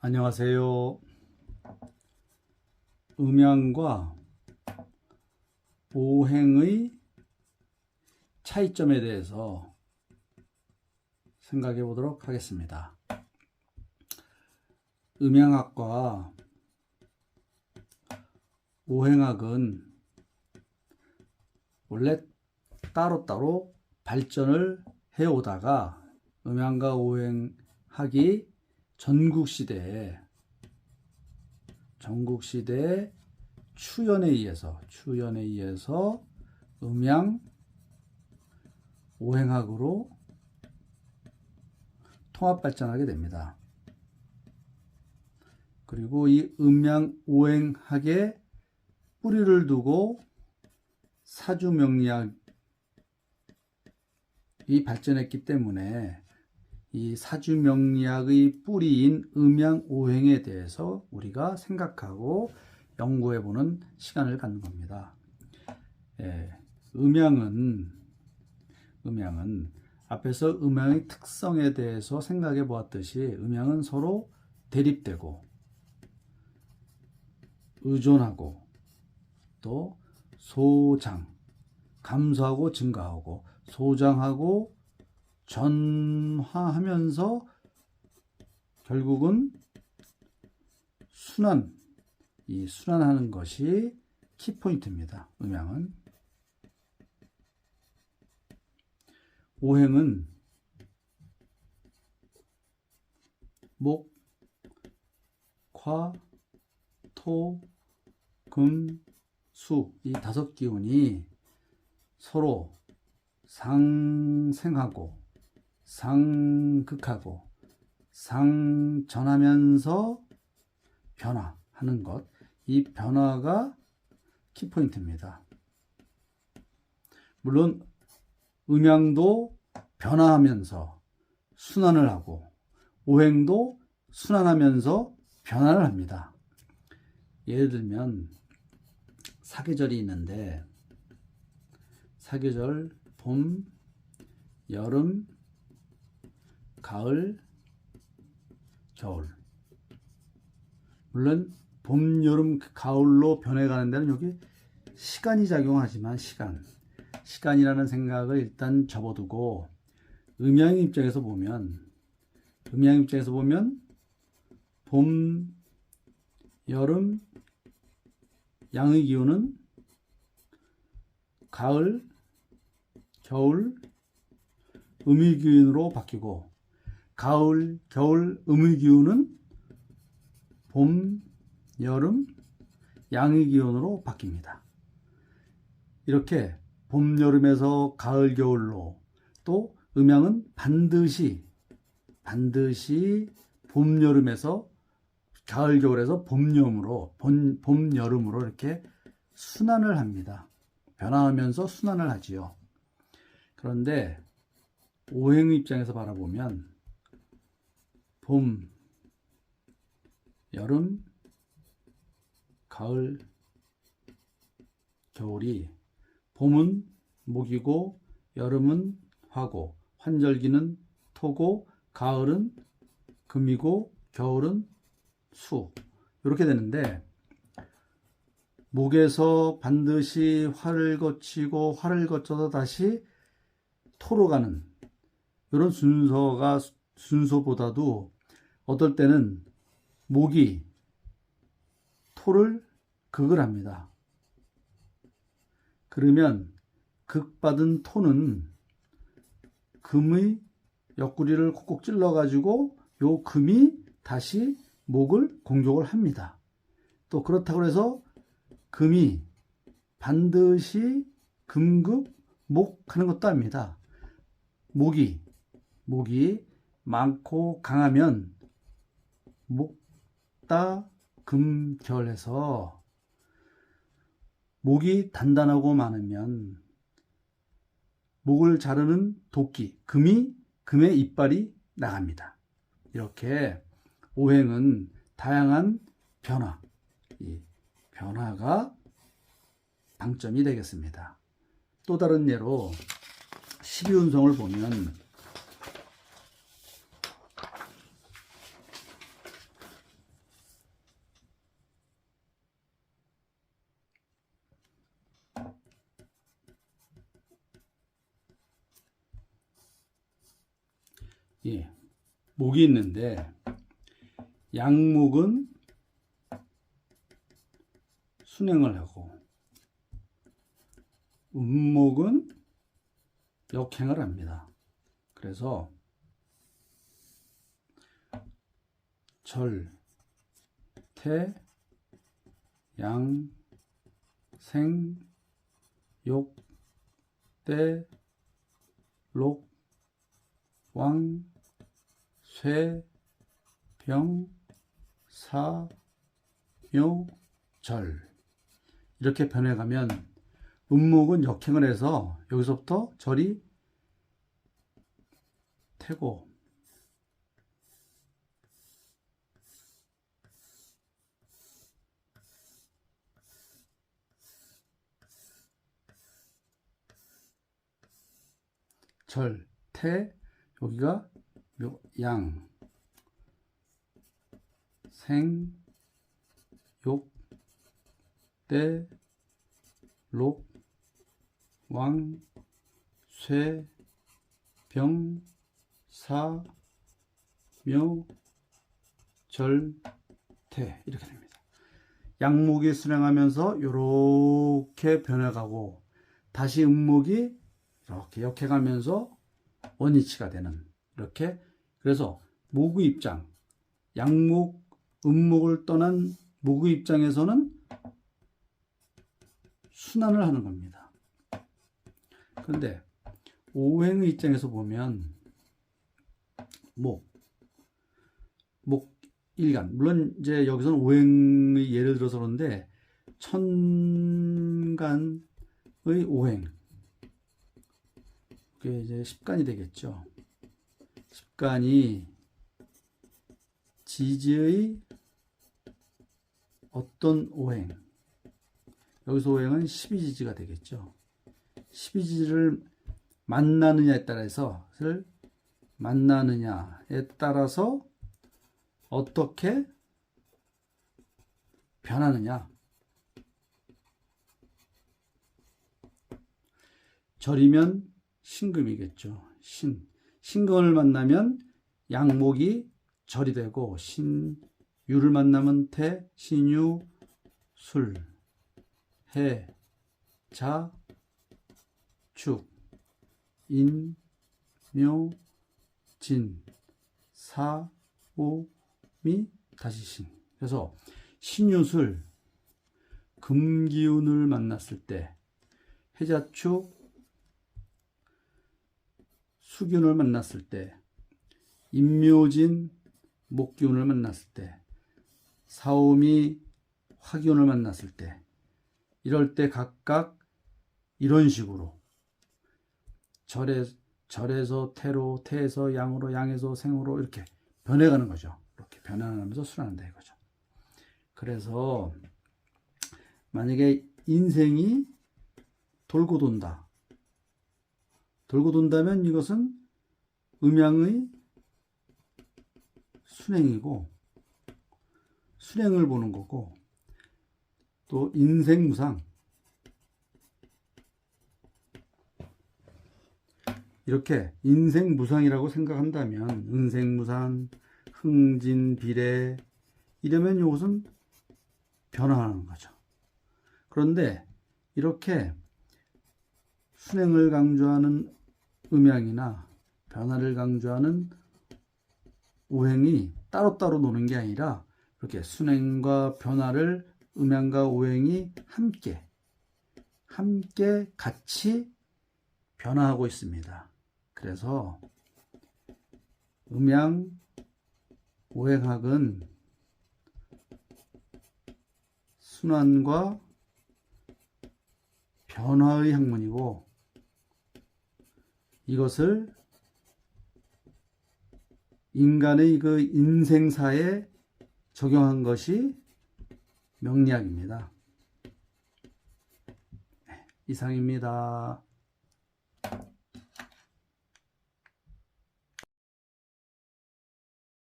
안녕하세요. 음양과 오행의 차이점에 대해서 생각해 보도록 하겠습니다. 음양학과 오행학은 원래 따로따로 발전을 해오다가 음양과 오행학이 전국시대에 추연에 의해서 음양 오행학으로 통합 발전하게 됩니다. 그리고 이 음양 오행학에 뿌리를 두고 사주명리학이 발전했기 때문에 이 사주명리학의 뿌리인 음양 오행에 대해서 우리가 생각하고 연구해보는 시간을 갖는 겁니다. 음양은 앞에서 음양의 특성에 대해서 생각해 보았듯이 음양은 서로 대립되고 의존하고 또 감소하고 증가하고 소장하고 전화하면서 결국은 순환하는 것이 키포인트입니다. 음양은. 오행은 목, 화, 토, 금, 수 이 5기운이 서로 상생하고 상극하고 상전하면서 변화하는 것, 이 변화가 키포인트입니다. 물론 음양도 변화하면서 순환을 하고 오행도 순환하면서 변화를 합니다. 예를 들면 사계절이 있는데 사계절 봄, 여름, 가을, 겨울. 물론 봄, 여름, 가을로 변해가는 데는 여기 시간이 작용하지만 시간이라는 생각을 일단 접어두고 음양 입장에서 보면 봄, 여름, 양의 기운은 가을, 겨울, 음의 기운으로 바뀌고 가을, 겨울, 음의 기운은 봄, 여름, 양의 기운으로 바뀝니다. 이렇게 봄, 여름에서 가을, 겨울로 또 음양은 반드시 봄, 여름에서 가을, 겨울에서 봄, 여름으로 이렇게 순환을 합니다. 변화하면서 순환을 하지요. 그런데 오행 입장에서 바라보면 봄, 여름, 가을, 겨울이 봄은 목이고 여름은 화고 환절기는 토고 가을은 금이고 겨울은 수 이렇게 되는데 목에서 반드시 화를 거치고 화를 거쳐서 다시 토로 가는 이런 순서보다도 어떨 때는 목이 토를 극을 합니다. 그러면 극받은 토는 금의 옆구리를 콕콕 찔러가지고 요 금이 다시 목을 공격을 합니다. 또 그렇다고 해서 금이 반드시 금극 목 하는 것도 아닙니다. 목이 많고 강하면 목다 금결해서 목이 단단하고 많으면 목을 자르는 도끼 금의 이빨이 나갑니다. 이렇게 오행은 다양한 이 변화가 방점이 되겠습니다. 또 다른 예로 12운성을 보면 예, 목이 있는데 양목은 순행을 하고 음목은 역행을 합니다. 그래서 절, 태, 양, 생, 욕, 대, 록, 왕, 쇠, 병, 사, 묘, 절. 이렇게 변해가면 음목은 역행을 해서 여기서부터 절이 태고, 절, 태, 여기가 묘, 양, 생, 욕, 대, 록, 왕, 쇠, 병, 사, 묘, 절, 태 이렇게 됩니다. 양목이 순행하면서 이렇게 변해가고 다시 음목이 이렇게 역해가면서 원위치가 되는 이렇게. 그래서 목의 입장, 양목, 음목을 떠난 목의 입장에서는 순환을 하는 겁니다. 그런데 오행의 입장에서 보면 목 일간, 물론 이제 여기서는 오행의 예를 들어서 그런데 천간의 오행, 그게 이제 십간이 되겠죠. 십간이 지지의 어떤 오행, 여기서 오행은 12지지가 되겠죠. 12지지를 만나느냐에 따라서 어떻게 변하느냐. 절이면 신금이겠죠. 신금을 만나면 양목이 절이 되고, 신유를 만나면 태, 신유, 술, 해, 자, 축, 인, 묘, 진, 사, 오, 미, 다시 신. 그래서 신유술, 금기운을 만났을 때, 해자축, 수기운을 만났을 때, 인묘진, 목기운을 만났을 때, 사오미, 화기운을 만났을 때, 이럴 때 각각 이런 식으로 절에서 태로, 태에서 양으로, 양에서 생으로 이렇게 변해가는 거죠. 이렇게 변화하면서 순환한다 이거죠. 그래서 만약에 인생이 돌고 돈다면 이것은 음양의 순행이고, 순행을 보는 거고, 또 인생무상, 이렇게 인생무상이라고 생각한다면, 은생무상, 흥진비례, 이러면 이것은 변화하는 거죠. 그런데 이렇게 순행을 강조하는 음양이나 변화를 강조하는 오행이 따로따로 노는 게 아니라 이렇게 순행과 변화를 음양과 오행이 함께 같이 변화하고 있습니다. 그래서 음양 오행학은 순환과 변화의 학문이고, 이것을 인간의 그 인생사에 적용한 것이 명리학입니다. 이상입니다.